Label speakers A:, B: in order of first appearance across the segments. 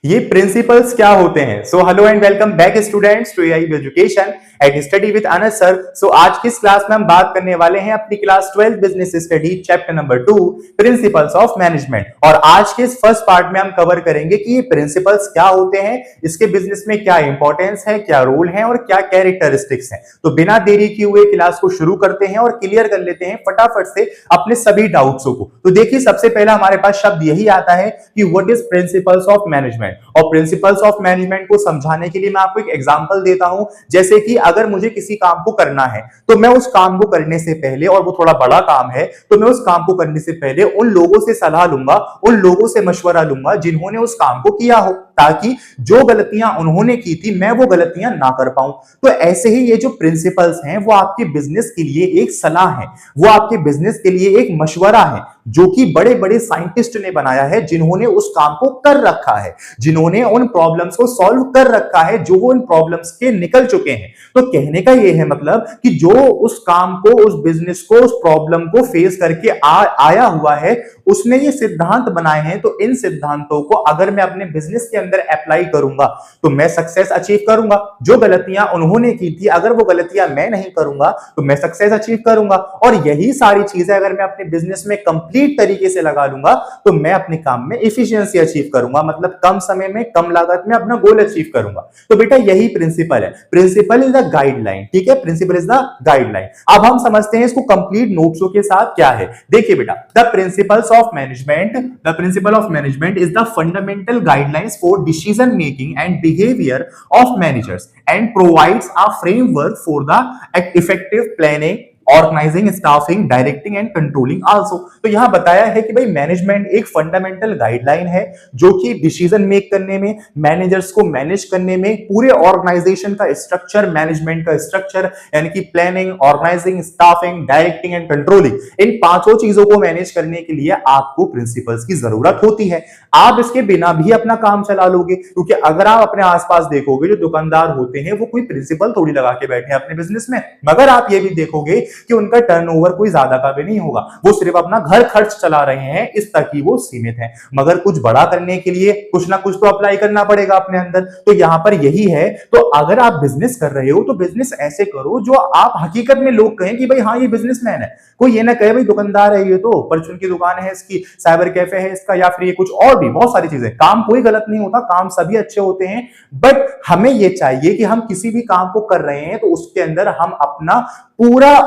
A: ये प्रिंसिपल्स क्या होते हैं? So hello and welcome back students to AI education at study with Anas sir. So आज की इस क्लास में हम बात करने वाले हैं अपनी class 12 business study chapter number 2 principles of management. और आज के इस फर्स्ट पार्ट में हम कवर करेंगे कि ये प्रिंसिपल्स क्या होते हैं, इसके बिजनेस में क्या इंपॉर्टेंस है, क्या रोल है और क्या कैरेक्टरिस्टिक्स हैं। तो बिना देरी किए हुए क्लास को शुरू करते हैं और क्लियर कर लेते हैं फटाफट से अपने सभी डाउट्स को। तो देखिए, सबसे पहला हमारे पास शब्द यही आता है कि what is principles of management. और प्रिंसिपल्स ऑफ मैनेजमेंट को समझाने के लिए मैं आपको एक एग्जांपल देता हूं। जैसे कि अगर मुझे किसी काम को करना है तो मैं उस काम को करने से पहले, और वो थोड़ा बड़ा काम है, तो मैं उस काम को करने से पहले उन लोगों से सलाह लूंगा, उन लोगों से मशवरा लूंगा जिन्होंने उस काम को किया हो, ताकि जो गलतियां उन्होंने की थी मैं वो गलतियां ना कर पाऊं। तो ऐसे ही ये जो प्रिंसिपल्स हैं वो आपके बिजनेस के लिए एक सलाह है, वो आपके बिजनेस के लिए एक मशवरा है जो कि बड़े बड़े साइंटिस्ट ने बनाया है, जिन्होंने उस काम को कर रखा है, जिन्होंने उन प्रॉब्लम्स को सॉल्व कर रखा है, जो वो इन प्रॉब्लम्स के निकल चुके हैं। तो कहने का ये है मतलब कि जो उस काम को, उस बिजनेस को, उस प्रॉब्लम को फेस करके आया हुआ है, उसने ये सिद्धांत बनाए हैं। तो इन सिद्धांतों को अगर मैं अपने बिजनेस के अंदर अप्लाई करूंगा तो मैं सक्सेस अचीव करूंगा। जो गलतियां उन्होंने की थी, अगर वो गलतियां मैं नहीं करूंगा तो मैं सक्सेस अचीव करूंगा। और यही सारी चीजें अगर मैं अपने बिजनेस में कंप्लीट तरीके से लगा लूंगा तो मैं अपने काम में एफिशिएंसी अचीव करूंगा, मतलब कम समय में कम लागत में अपना गोल अचीव करूंगा। तो बेटा यही प्रिंसिपल है। प्रिंसिपल इज द गाइडलाइन, ठीक है, प्रिंसिपल इज द गाइडलाइन। अब हम समझते हैं इसको कंप्लीट नोट्सों के साथ क्या है। देखिए बेटा, the principles of management, the principle of management is the fundamental guidelines for decision making and behaviour of managers and provides a framework for the effective planning, organising, staffing, directing and controlling also. तो यहां बताया है कि भाई management एक fundamental guideline है जो कि डिसीजन मेक करने में, मैनेजर्स को मैनेज करने में, पूरे ऑर्गेनाइजेशन का स्ट्रक्चर, मैनेजमेंट का स्ट्रक्चर यानी कि planning, organising, staffing, directing and controlling, इन पांचों चीजों को मैनेज करने के लिए आपको प्रिंसिपल्स की जरूरत होती है। आप इसके बिना भी अपना काम चला लोगे, क्योंकि अगर आप अपने आसपास देखोगे जो दुकानदार होते हैं वो कोई प्रिंसिपल थोड़ी लगा के बैठे हैं अपने बिजनेस में, मगर आप ये भी देखोगे कि उनका टर्नओवर कोई ज्यादा का भी नहीं होगा, वो सिर्फ अपना घर खर्च चला रहे हैं, इस तक ही वो सीमित है। मगर कुछ बड़ा करने के लिए कुछ ना कुछ तो अप्लाई करना पड़ेगा अपने अंदर। तो यहां पर यही है। तो अगर आप बिजनेस कर रहे हो तो बिजनेस ऐसे करो जो आप हकीकत में लोग कहें कि भाई हाँ ये बिजनेसमैन है। कोई ये ना कहे भाई दुकानदार है, ये तो परचून की दुकान है इसकी, साइबर कैफे है इसका, या फिर ये कुछ और भी बहुत सारी चीजें। काम कोई गलत नहीं होता, काम सभी अच्छे होते हैं, बट हमें ये चाहिए कि हम किसी भी काम को कर रहे हैं तो उसके अंदर हम अपना पूरा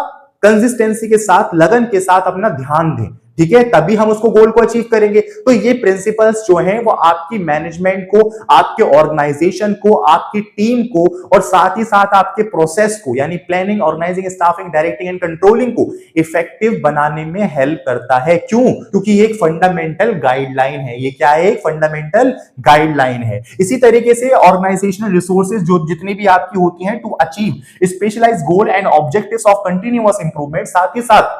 A: कंसिस्टेंसी के साथ, लगन के साथ अपना ध्यान दें, ठीक है, तभी हम उसको गोल को अचीव करेंगे। तो ये प्रिंसिपल्स जो हैं वो आपकी मैनेजमेंट को, आपके ऑर्गेनाइजेशन को, आपकी टीम को और साथ ही साथ आपके प्रोसेस को यानी planning, organising, staffing, directing and controlling को इफेक्टिव बनाने में हेल्प करता है। क्यों? क्योंकि ये एक फंडामेंटल गाइडलाइन है। ये क्या है? एक फंडामेंटल गाइडलाइन है। इसी तरीके से ऑर्गेनाइजेशनल रिसोर्सेज जो जितनी भी आपकी होती हैं to achieve specialised goal and objectives of continuous improvement, साथ ही साथ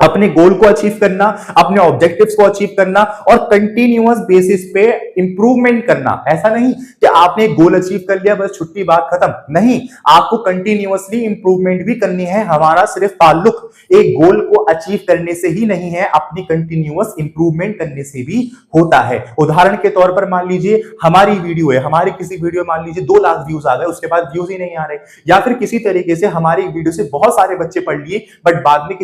A: अपने गोल को अचीव करना, अपने ऑब्जेक्टिव्स को अचीव करना और कंटिन्यूअस बेसिस पे इंप्रूवमेंट करना। ऐसा नहीं कि आपने गोल अचीव कर लिया बस छुट्टी बात खत्म, नहीं, आपको कंटिन्यूअसली इंप्रूवमेंट भी करनी है। हमारा सिर्फ ताल्लुक एक गोल को अचीव करने से ही नहीं है, अपनी कंटिन्यूअस इंप्रूवमेंट करने से भी होता है। उदाहरण के तौर पर मान लीजिए हमारी वीडियो है, हमारी किसी वीडियो मान लीजिए 2 लाख व्यूज आ गए, उसके बाद व्यूज ही नहीं आ रहे, या फिर किसी तरीके से हमारी वीडियो से बहुत सारे बच्चे पढ़ लिए बट बाद में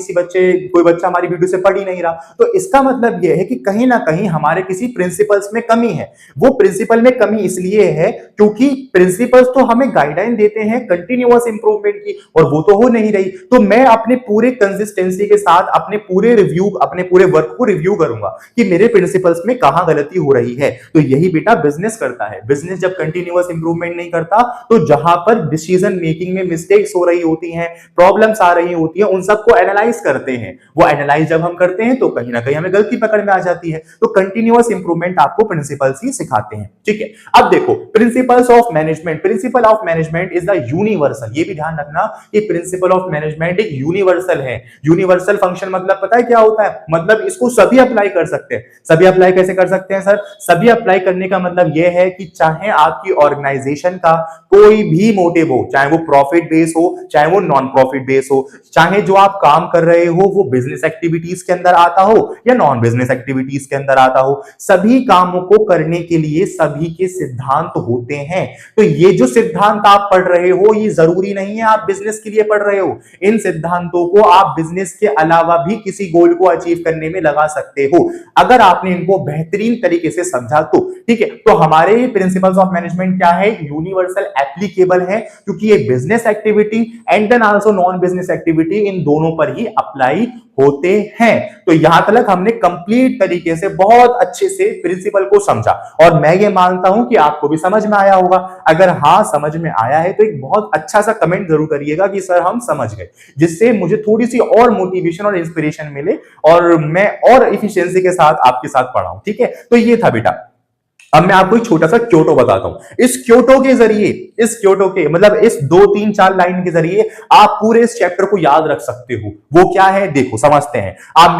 A: कोई बच्चा हमारी वीडियो से पढ़ ही नहीं रहा। तो इसका मतलब यह है कि कहीं ना कहीं हमारे किसी प्रिंसिपल्स में कमी है। वो प्रिंसिपल में कमी इसलिए है क्योंकि प्रिंसिपल्स तो हमें गाइडलाइन देते हैं कंटिन्यूअस इंप्रूवमेंट की, और वो तो हो नहीं रही। तो मैं अपने पूरे कंसिस्टेंसी के साथ अपने पूरे वर्क को रिव्यू करूंगा कि मेरे प्रिंसिपल्स में कहां गलती हो रही है। तो यही बेटा बिजनेस करता है। बिजनेस जब कंटिन्यूअस इंप्रूवमेंट नहीं करता तो जहां पर डिसीजन मेकिंग में मिस्टेक्स हो रही होती हैं, प्रॉब्लम्स आ रही होती हैं, उन सबको एनालाइज करते हैं। वो एनालाइज जब हम करते हैं तो कहीं ना कहीं हमें गलती पकड़ में आ जाती है। तो कंटिन्यूअस इंप्रूवमेंट आपको प्रिंसिपल्स ही सिखाते हैं, ठीक है। अब देखो principles of management, principal of management is the universal. ये भी ध्यान रखना कि प्रिंसिपल ऑफ मैनेजमेंट एक यूनिवर्सल है। यूनिवर्सल फंक्शन मतलब पता है क्या होता है? मतलब इसको सभी अप्लाई कर सकते हैं। सभी अप्लाई कैसे कर सकते हैं सर? सभी अप्लाई करने का मतलब यह है कि चाहे आपकी ऑर्गेनाइजेशन का कोई भी मोटिव हो, चाहे वो प्रॉफिट बेस हो, चाहे वो नॉन प्रॉफिट बेस हो, चाहे जो आप काम कर रहे हो वो बिजनेस एक्टिविटीज के अंदर आता हो या नॉन बिजनेस एक्टिविटीज के अंदर आता हो, सभी कामों को करने के लिए सभी के सिद्धांत होते हैं। तो ये जो सिद्धांत आप पढ़ रहे हो ये जरूरी नहीं है आप बिजनेस के लिए पढ़ रहे हो, इन सिद्धांतों को आप बिजनेस के अलावा भी किसी गोल को अचीव करने में लगा सकते हो अगर आपने इनको बेहतरीन तरीके से समझा तो। ठीक है, तो हमारे प्रिंसिपल्स ऑफ मैनेजमेंट क्या है, यूनिवर्सल एप्लीकेबल है, क्योंकि ये business activity and then also non business activity इन दोनों पर ही अप्लाई होते हैं। तो यहां तक हमने कंप्लीट तरीके से बहुत अच्छे से प्रिंसिपल को समझा और मैं ये मानता हूं कि आपको भी समझ में आया होगा। अगर हाँ समझ में आया है तो एक बहुत अच्छा सा कमेंट जरूर करिएगा कि सर हम समझ गए, जिससे मुझे थोड़ी सी और मोटिवेशन और इंस्पिरेशन मिले और मैं और इफिशियंसी के साथ आपके साथ पढ़ाऊं। ठीक है, तो ये था बेटा। अब मैं आपको एक छोटा सा क्योटो बताता हूं। इस क्योटो के जरिए, इस क्योटो के मतलब इस 2-3-4 लाइन के जरिए आप पूरे इस चैप्टर को याद रख सकते हो। वो क्या है देखो समझते हैं। आप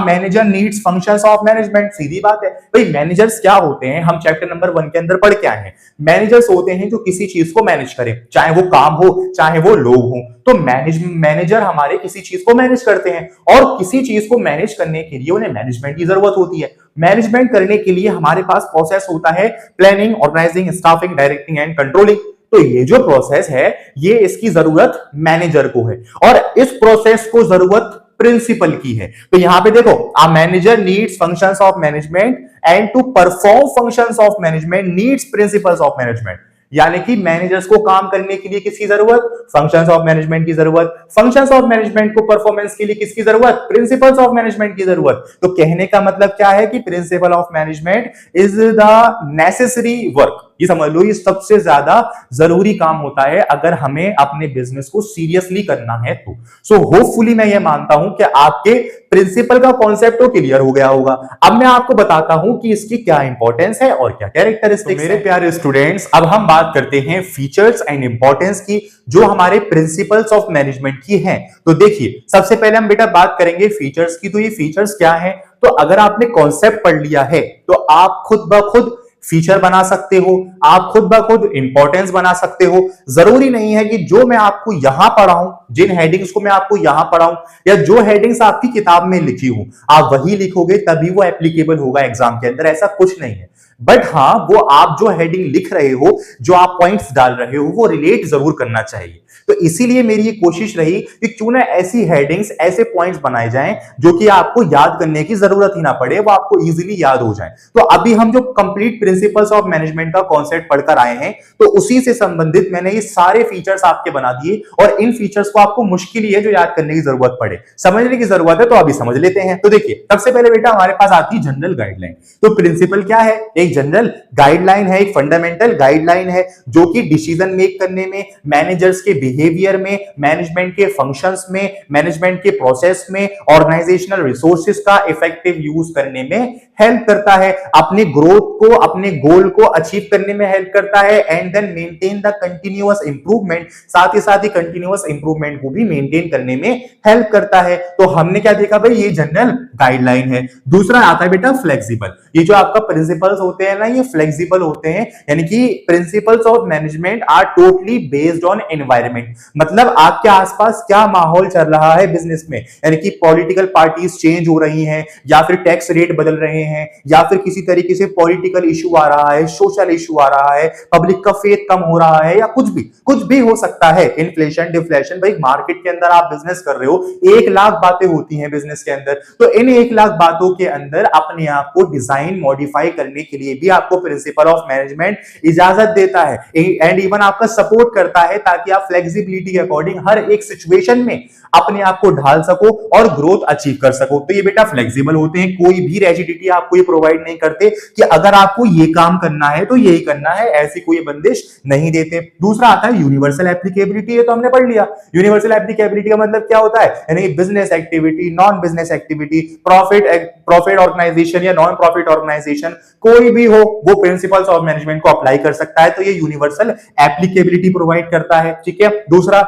A: manager needs functions of management, सीधी बात है भाई। मैनेजर्स क्या होते हैं, हम चैप्टर नंबर 1 के अंदर पढ़ के आए हैं। मैनेजर्स होते हैं जो किसी चीज को मैनेज करें, चाहे वो काम हो चाहे वो लोग हो। तो मैनेजर हमारे किसी चीज को मैनेज करते हैं और किसी चीज को मैनेज करने के लिए उन्हें मैनेजमेंट की जरूरत होती है। मैनेजमेंट करने के लिए हमारे पास प्रोसेस होता है planning, organising, staffing, directing and controlling. तो ये जो प्रोसेस है ये इसकी जरूरत मैनेजर को है और इस प्रोसेस को जरूरत प्रिंसिपल की है। तो यहां पे देखो, a manager needs functions of management and to perform functions of management needs principles of management. यानी कि मैनेजर्स को काम करने के लिए किसकी जरूरत, फंक्शंस ऑफ मैनेजमेंट की जरूरत। फंक्शंस ऑफ मैनेजमेंट को परफॉर्मेंस के लिए किसकी जरूरत, प्रिंसिपल्स ऑफ मैनेजमेंट की जरूरत। तो कहने का मतलब क्या है कि principal of management is the necessary work. ये समझ लो, ये सबसे ज्यादा जरूरी काम होता है अगर हमें अपने बिजनेस को सीरियसली करना है तो। सो होपफुली मैं ये मानता हूं कि आपके प्रिंसिपल का कॉन्सेप्ट तो क्लियर हो गया होगा। अब मैं आपको बताता हूं कि इसकी क्या इंपॉर्टेंस है और क्या कैरेक्टरिस्टिक्स। मेरे प्यारे स्टूडेंट्स, अब हम बात करते हैं फीचर्स एंड इंपॉर्टेंस की जो हमारे प्रिंसिपल्स ऑफ मैनेजमेंट की हैं। तो देखिए, सबसे पहले हम बेटा बात करेंगे फीचर्स की। तो ये फीचर्स क्या है, तो अगर आपने कॉन्सेप्ट पढ़ लिया है तो आप खुद ब खुद फीचर बना सकते हो, आप खुद ब खुद इंपॉर्टेंस बना सकते हो। जरूरी नहीं है कि जो मैं आपको यहां पढ़ाऊं, जिन हेडिंग्स को मैं आपको यहां पढ़ाऊं या जो हेडिंग्स आपकी किताब में लिखी हूं आप वही लिखोगे तभी वो एप्लीकेबल होगा एग्जाम के अंदर, ऐसा कुछ नहीं है। बट हाँ, वो आप जो हेडिंग लिख रहे हो, जो आप पॉइंट्स डाल रहे हो, वो रिलेट जरूर करना चाहिए। तो इसीलिए मेरी ये कोशिश रही कि क्यों ना ऐसी हेडिंग्स, ऐसे पॉइंट्स बनाए जाएं जो कि आपको याद करने की जरूरत ही ना पड़े, वो आपको इजीली याद हो जाए। तो अभी हम जो कंप्लीट प्रिंसिपल्स ऑफ मैनेजमेंट का कॉन्सेप्ट पढ़कर आए हैं, तो उसी से संबंधित मैंने ये सारे फीचर्स आपके बना दिए और इन फीचर्स को आपको मुश्किल ही है जो याद करने की जरूरत पड़े, समझने की जरूरत है। तो अभी समझ लेते हैं। तो देखिए, सबसे पहले बेटा हमारे पास आती है जनरल गाइडलाइन। तो प्रिंसिपल क्या है, एक जनरल गाइडलाइन है, एक फंडामेंटल गाइडलाइन है जो कि डिसीजन मेक करने में, मैनेजर्स के बिहेवियर में, मैनेजमेंट के फंक्शंस में, मैनेजमेंट के प्रोसेस में, ऑर्गेनाइजेशनल रिसोर्सेज का इफेक्टिव यूज करने में हेल्प करता है, अपने ग्रोथ को, अपने गोल को अचीव करने में हेल्प करता है and then maintain the continuous improvement, साथ ही कंटिन्यूअस इंप्रूवमेंट को भी मेंटेन करने में हेल्प करता है। तो हमने क्या देखा भाई, ये जनरल गाइडलाइन है। दूसरा आता है बेटा फ्लेक्सिबल। ये जो आपका प्रिंसिपल्स होते हैं ना, ये फ्लेक्सिबल होते हैं, यानी कि principles of management are totally based on environment. मतलब आपके आसपास क्या माहौल चल रहा है बिजनेस में, यानी कि पॉलिटिकल पार्टीज चेंज हो रही हैं या फिर टैक्स रेट बदल रहे हैं या फिर किसी तरीके से पॉलिटिकल इशू आ रहा है, सोशल इशू आ रहा है, पब्लिक का फेथ कम हो रहा है या कुछ भी हो सकता है, इन्फ्लेशन, डिफ्लेशन। भाई मार्केट के अंदर आप बिजनेस कर रहे हो, 1 लाख बातें होती हैं बिजनेस के अंदर। तो इन 1 लाख बातों के अंदर अपने आप को डिजाइन मॉडिफाई करने के लिए भी आपको प्रिंसिपल ऑफ मैनेजमेंट इजाजत देता है एंड इवन आपका सपोर्ट करता है ताकि आप फ्लेक्सिबिलिटी के अकॉर्डिंग हर एक सिचुएशन में अपने आप को ढाल सको और ग्रोथ अचीव कर सको। तो ये बेटा फ्लेक्सिबल होते हैं, कोई भी रिजिडिटी आपको ये प्रोवाइड नहीं करते कि अगर आपको ये काम करना है तो यही करना है, ऐसी कोई बंदिश नहीं देते। दूसरा आता है यूनिवर्सल एप्लीकेबिलिटी। ये तो हमने पढ़ लिया। यूनिवर्सल एप्लीकेबिलिटी का मतलब क्या होता है, यानी business activity, non business activity, profit organisation या नॉन प्रॉफिट ऑर्गेनाइजेशन, कोई भी हो वो प्रिंसिपल्स ऑफ मैनेजमेंट को अप्लाई कर सकता है। तो ये यूनिवर्सल एप्लीकेबिलिटी प्रोवाइड करता है। ठीक है। दूसरा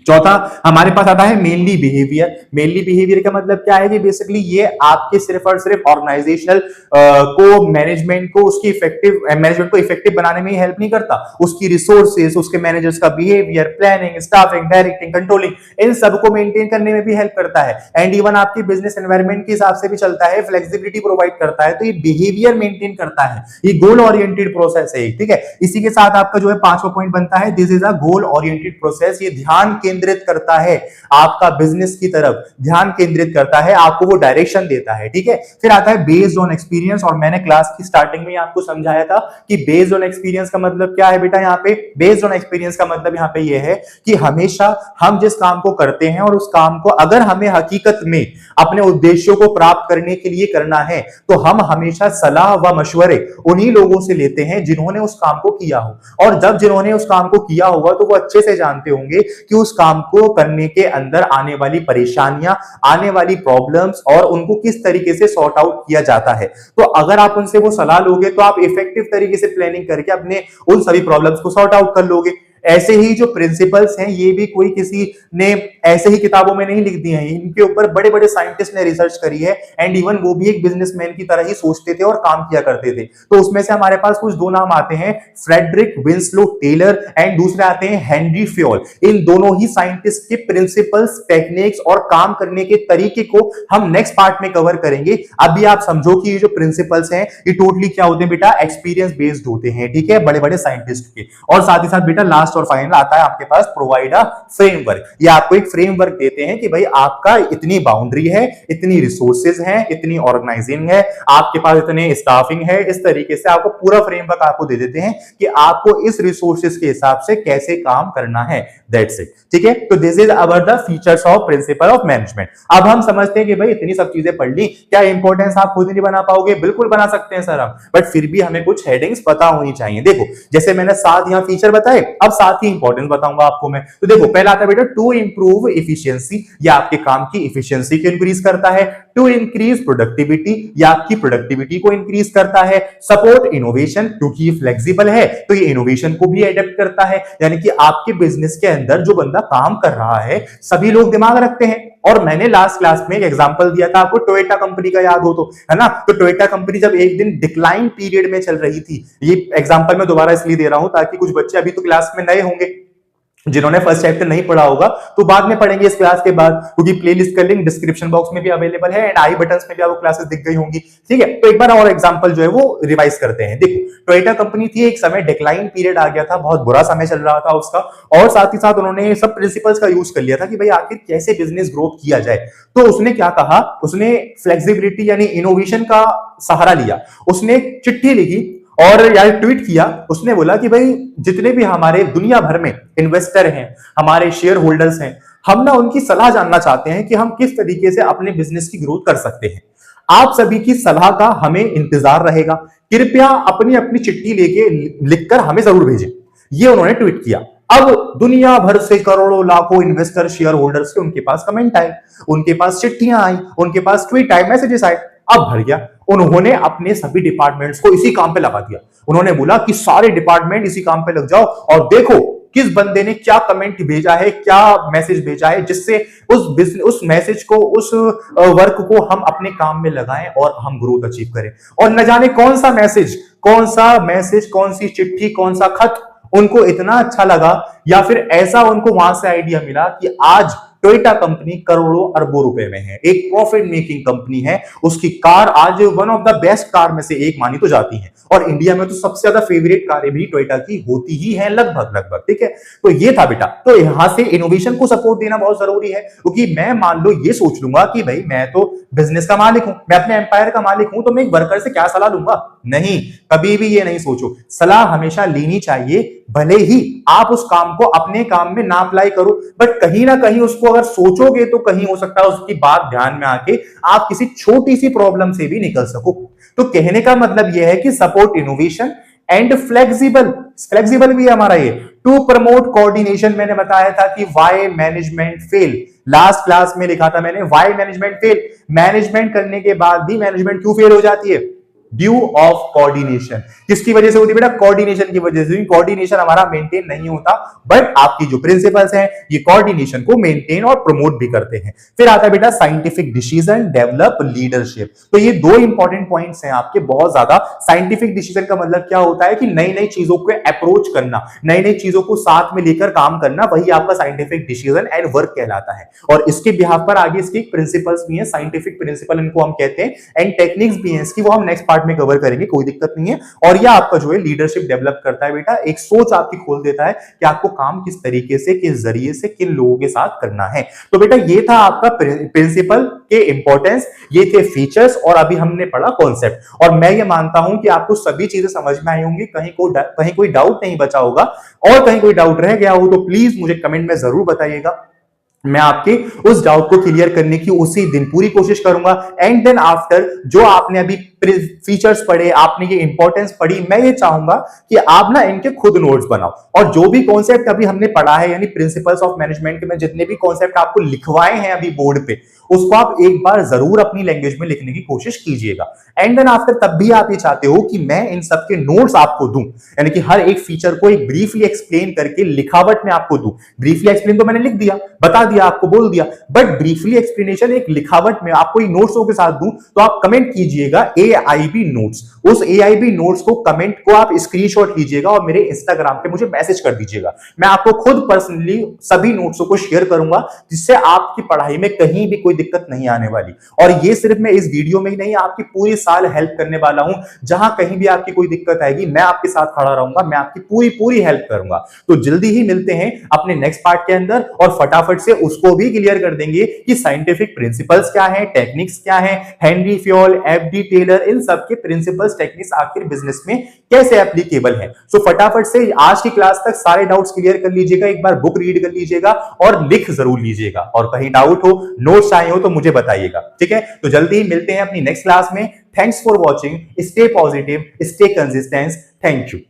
A: चौथा हमारे पास आता है मेनली बिहेवियर। मेनली बिहेवियर का मतलब क्या है कि बेसिकली ये आपके सिर्फ और सिर्फ ऑर्गेनाइजेशनल को मैनेजमेंट को उसकी इफेक्टिव मैनेजमेंट को इफेक्टिव बनाने में ही हेल्प नहीं करता, उसकी रिसोर्सेज, उसके मैनेजर्स का behaviour, planning, staffing, directing, controlling, इन सबको मेंटेन करने में भी हेल्प करता है। एंड इवन आपकी बिजनेस एनवायरनमेंट के हिसाब से भी चलता है, फ्लेक्सिबिलिटी प्रोवाइड करता है। तो ये बिहेवियर मेंटेन करता है, ये गोल ओरिएंटेड प्रोसेस है। ठीक है, इसी के साथ आपका जो है पांचवा पॉइंट बनता है, this is a goal oriented process. ये ध्यान केंद्रित करता है आपका बिजनेस की तरफ, ध्यान केंद्रित करता है, आपको वो डायरेक्शन देता है। ठीक है, फिर आता है बेस्ड ऑन एक्सपीरियंस। और मैंने क्लास की स्टार्टिंग में आपको समझाया था कि बेस्ड ऑन एक्सपीरियंस का मतलब क्या है बेटा। यहाँ पे बेस्ड ऑन एक्सपीरियंस का मतलब यहाँ पे ये है कि हमेशा हम जिस काम को करते हैं और उस काम को अगर हमें हकीकत में अपने उद्देश्यों को प्राप्त करने के लिए करना है तो हम हमेशा सलाह व मशवरे उन्हीं लोगों से लेते हैं जिन्होंने उस काम को किया हो। और जब जिन्होंने उस काम को किया होगा तो वो अच्छे से जानते होंगे कि उस काम को करने के अंदर आने वाली परेशानियां, आने वाली प्रॉब्लम्स और उनको किस तरीके से सॉर्ट आउट किया जाता है। तो अगर आप उनसे वो सलाह लोगे तो आप इफेक्टिव तरीके से प्लानिंग करके अपने उन सभी प्रॉब्लम्स को सॉर्ट आउट कर लोगे। ऐसे ही जो प्रिंसिपल्स हैं ये भी कोई किसी ने ऐसे ही किताबों में नहीं लिख दिए हैं, इनके ऊपर बड़े बड़े साइंटिस्ट ने रिसर्च करी है। एंड इवन वो भी एक बिजनेसमैन की तरह ही सोचते थे और काम किया करते थे। तो उसमें से हमारे पास कुछ दो नाम आते हैं, फ्रेडरिक विंसलो टेलर एंड दूसरे आते हैं हेनरी फ्योल। इन दोनों ही साइंटिस्ट के प्रिंसिपल्स, टेक्निक्स और काम करने के तरीके को हम नेक्स्ट पार्ट में कवर करेंगे। अभी आप समझो कि ये जो प्रिंसिपल्स हैं ये टोटली क्या होते हैं बेटा, एक्सपीरियंस बेस्ड होते हैं। ठीक है, बड़े बड़े साइंटिस्ट के। और साथ ही साथ बेटा लास्ट और फाइनल आता है आपके पास प्रोवाइड अ फ्रेमवर्क। ये आपको एक फ्रेमवर्क देते हैं कि भाई आपका इतनी बाउंड्री है, इतनी रिसोर्सेज हैं, इतनी ऑर्गेनाइजिंग है, आपके पास इतने स्टाफिंग है। इस तरीके से आपको पूरा फ्रेमवर्क आपको दे देते हैं कि आपको इस रिसोर्सेज के हिसाब से कैसे काम करना है। That's it. ठीक है, तो this is our the features of principal of management. अब हम समझते हैं कि भाई इतनी सब चीजें पढ़ ली, क्या इंपॉर्टेंस आप खुद नहीं बना पाओगे? बिल्कुल बना सकते हैं सर हम, बट फिर भी हमें कुछ हेडिंग्स पता होनी चाहिए। देखो जैसे मैंने 7 यहाँ फीचर बताए, अब 7 ही इंपॉर्टेंस बताऊंगा आपको मैं। तो देखो पहला आता है बेटा टू इंप्रूव इफिशियंसी, या आपके काम की इफिशियंसी को इंक्रीज करता है। टू इंक्रीज प्रोडक्टिविटी, या आपकी प्रोडक्टिविटी को इंक्रीज करता है। सपोर्ट इनोवेशन, क्योंकि ये फ्लेक्सिबल है तो ये इनोवेशन को भी एडेप्ट करता है। यानी कि आपके बिजनेस के अंदर जो बंदा काम कर रहा है, सभी लोग दिमाग रखते हैं। और मैंने लास्ट क्लास में एक एग्जांपल दिया था आपको, टोयोटा कंपनी का, याद हो तो, है ना। तो टोयोटा कंपनी जब एक दिन डिक्लाइन पीरियड में चल रही थी, ये एग्जांपल मैं दोबारा इसलिए दे रहा हूं ताकि कुछ बच्चे अभी तो क्लास में नए होंगे, जिन्होंने फर्स्ट चैप्टर नहीं पढ़ा होगा तो बाद में पढ़ेंगे इस क्लास के बाद, क्योंकि प्लेलिस्ट का लिंक डिस्क्रिप्शन बॉक्स में भी अवेलेबल है एंड आई बटन्स में भी आपको क्लासेस दिख गई होंगी। ठीक है, तो एक बार और एग्जांपल जो है वो रिवाइज करते हैं। देखो टोयोटा कंपनी थी, एक समय डिक्लाइन पीरियड आ गया था, बहुत बुरा समय चल रहा था उसका, और साथ ही साथ उन्होंने सब प्रिंसिपल्स का यूज कर लिया था कि भाई आखिर कैसे बिजनेस ग्रोथ किया जाए। तो उसने क्या कहा, उसने फ्लेक्सिबिलिटी यानी इनोवेशन का सहारा लिया। उसने चिट्ठी लिखी और यार ट्वीट किया। उसने बोला कि भाई जितने भी हमारे दुनिया भर में इन्वेस्टर हैं, हमारे शेयर होल्डर्स हैं, हम ना उनकी सलाह जानना चाहते हैं कि हम किस तरीके से अपने बिजनेस की ग्रोथ कर सकते हैं। आप सभी की सलाह का हमें इंतजार रहेगा। कृपया अपनी अपनी चिट्ठी लेके लिखकर हमें जरूर भेजें। ये उन्होंने ट्वीट किया। अब दुनिया भर से करोड़ों लाखों इन्वेस्टर, शेयर होल्डर्स के उनके पास कमेंट आए, उनके पास चिट्ठियां आई, उनके पास ट्वीट आए, मैसेजेस आए। अब भर गया। उन्होंने अपने सभी डिपार्टमेंट्स को इसी काम पे लगा दिया। उन्होंने बोला कि सारे डिपार्टमेंट इसी काम पे लग जाओ और देखो किस बंदे ने क्या कमेंट भेजा है, क्या मैसेज भेजा है, जिससे उस मैसेज को, उस वर्क को हम अपने काम में लगाएं और हम ग्रोथ अचीव करें। और न जाने कौन सा मैसेज, कौन सी चिट्ठी, कौन सा खत उनको इतना अच्छा लगा, या फिर ऐसा उनको वहां से आइडिया मिला कि आज टोयोटा कंपनी करोड़ों अरबों रुपए में है, एक प्रॉफिट मेकिंग कंपनी है। उसकी कार आज one of the best car में से एक मानी तो जाती है, और इंडिया में तो सबसे ज्यादा फेवरेट कारें भी टोयोटा की होती ही हैं लगभग। ठीक है, तो ये था बेटा। तो यहां से इनोवेशन को सपोर्ट देना बहुत जरूरी है, क्योंकि मैं मान लो ये सोच लूंगा कि भाई मैं तो बिजनेस का मालिक हूं, मैं अपने एम्पायर का मालिक हूं, तो मैं एक वर्कर से क्या सलाह लूंगा? नहीं, कभी भी ये नहीं सोचो। सलाह हमेशा लेनी चाहिए, भले ही आप उस काम को अपने काम में ना अप्लाई करो, बट कहीं ना कहीं उसको अगर सोचोगे तो कहीं हो सकता है उसकी बात ध्यान में आके आप किसी छोटी सी प्रॉब्लम से भी निकल सको। तो कहने का मतलब यह है कि सपोर्ट इनोवेशन एंड फ्लेक्सिबल भी है हमारा ये। टू प्रमोट कोऑर्डिनेशन, मैंने बताया था कि why management fail, last class में लिखा था मैंने, व्हाई मैनेजमेंट फेल। मैनेजमेंट करने के बाद भी मैनेजमेंट क्यों फेल हो जाती है? Due of coordination. किसकी वजह से होती है बेटा? कोऑर्डिनेशन की वजह से। कोऑर्डिनेशन हमारा मेंटेन नहीं होता, बट आपकी जो प्रिंसिपल्स हैं ये कोऑर्डिनेशन को मेंटेन और प्रमोट भी करते हैं। फिर आता है बेटा साइंटिफिक डिसीजन डेवलप लीडरशिप। तो ये दो इंपॉर्टेंट पॉइंट्स हैं आपके बहुत ज्यादा। साइंटिफिक डिसीजन का मतलब क्या होता है कि नई नई चीजों को अप्रोच करना, नई नई चीजों को साथ में लेकर काम करना, वही आपका साइंटिफिक डिसीजन एंड वर्क कहलाता है। और इसके बिहाफ पर आगे इसके प्रिंसिपल्स भी हैं, साइंटिफिक प्रिंसिपल इनको हम कहते हैं, एंड टेक्निक्स भी हैं इसकी, वो हम नेक्स्ट पार्ट में कवर करेंगे, कोई दिक्कत नहीं है। और यह आपका जो है लीडरशिप डेवलप करता है बेटा, एक सोच आपकी खोल देता है कि आपको काम किस तरीके से, किस जरिए से, किन लोगों के साथ करना है। तो बेटा ये था आपका प्रिंसिपल के इंपॉर्टेंस, ये थे फीचर्स, और अभी हमने पढ़ा कॉन्सेप्ट। और मैं ये मानता हूं कि आपको सभी चीजें समझ में आई होंगी, कहीं कोई डाउट नहीं बचा होगा। और कहीं कोई डाउट रह गया हो तो प्लीज मुझे कमेंट में जरूर बताइएगा, मैं आपके उस डाउट को क्लियर करने की उसी दिन पूरी कोशिश करूंगा। एंड देन आफ्टर जो आपने अभी फीचर्स पढ़े, आपने ये इंपॉर्टेंस पढ़ी, मैं ये चाहूंगा कि आप ना इनके खुद नोट्स बनाओ, और जो भी कॉन्सेप्ट अभी हमने पढ़ा है, यानी प्रिंसिपल्स ऑफ मैनेजमेंट में जितने भी कॉन्सेप्ट आपको लिखवाए हैं अभी बोर्ड पे, उसको आप एक बार जरूर अपनी लैंग्वेज में लिखने की कोशिश कीजिएगा। एंड देन आफ्टर तब भी आप ये चाहते हो कि मैं इन सब के नोट्स आपको दूं, यानी कि हर एक फीचर को एक ब्रीफली एक्सप्लेन करके लिखावट में आपको दूं। ब्रीफली एक्सप्लेन तो मैंने लिख दिया, बता दिया, आपको बोल दिया, बट ब्रीफली एक्सप्लेनेशन एक लिखावट में आपको नोट्सों के साथ दूं, तो आप कमेंट कीजिएगा AIB नोट्स। उस AIB नोट्स को, कमेंट को आप स्क्रीनशॉट लीजिएगा और मेरे इंस्टाग्राम पे मुझे मैसेज कर दीजिएगा। मैं आपको खुद पर्सनली सभी नोट्सों को शेयर करूंगा, जिससे आपकी पढ़ाई में कहीं भी कोई दिक्कत नहीं आने वाली। और ये सिर्फ मैं इस वीडियो में ही नहीं, आपकी पूरी साल हेल्प करने वाला हूं। जहां कहीं भी आपकी कोई दिक्कत आएगी, मैं आपके साथ खड़ा रहूंगा, मैं आपकी पूरी हेल्प करूंगा। तो जल्दी ही मिलते हैं अपने नेक्स्ट पार्ट के अंदर, और फटाफट से उसको भी क्लियर कर देंगे कि साइंटिफिक प्रिंसिपल्स क्या है, टेक्निक्स क्या है, हेनरी फ्योल, FD टेलर, इन सब के प्रिंसिपल्स, टेक्निक्स आखिर बिजनेस में कैसे एप्लीकेबल है। सो फटाफट से आज की क्लास तक सारे डाउट्स क्लियर कर लीजिएगा, एक बार बुक रीड कर लीजिएगा और लिख जरूर लीजिएगा, और कहीं डाउट हो, नोट्स आए हो तो मुझे बताइएगा, ठीक है। तो जल्दी ही मिलते हैं अपनी नेक्स्ट क्लास में। Thanks for watching, stay positive, stay consistent, thank you.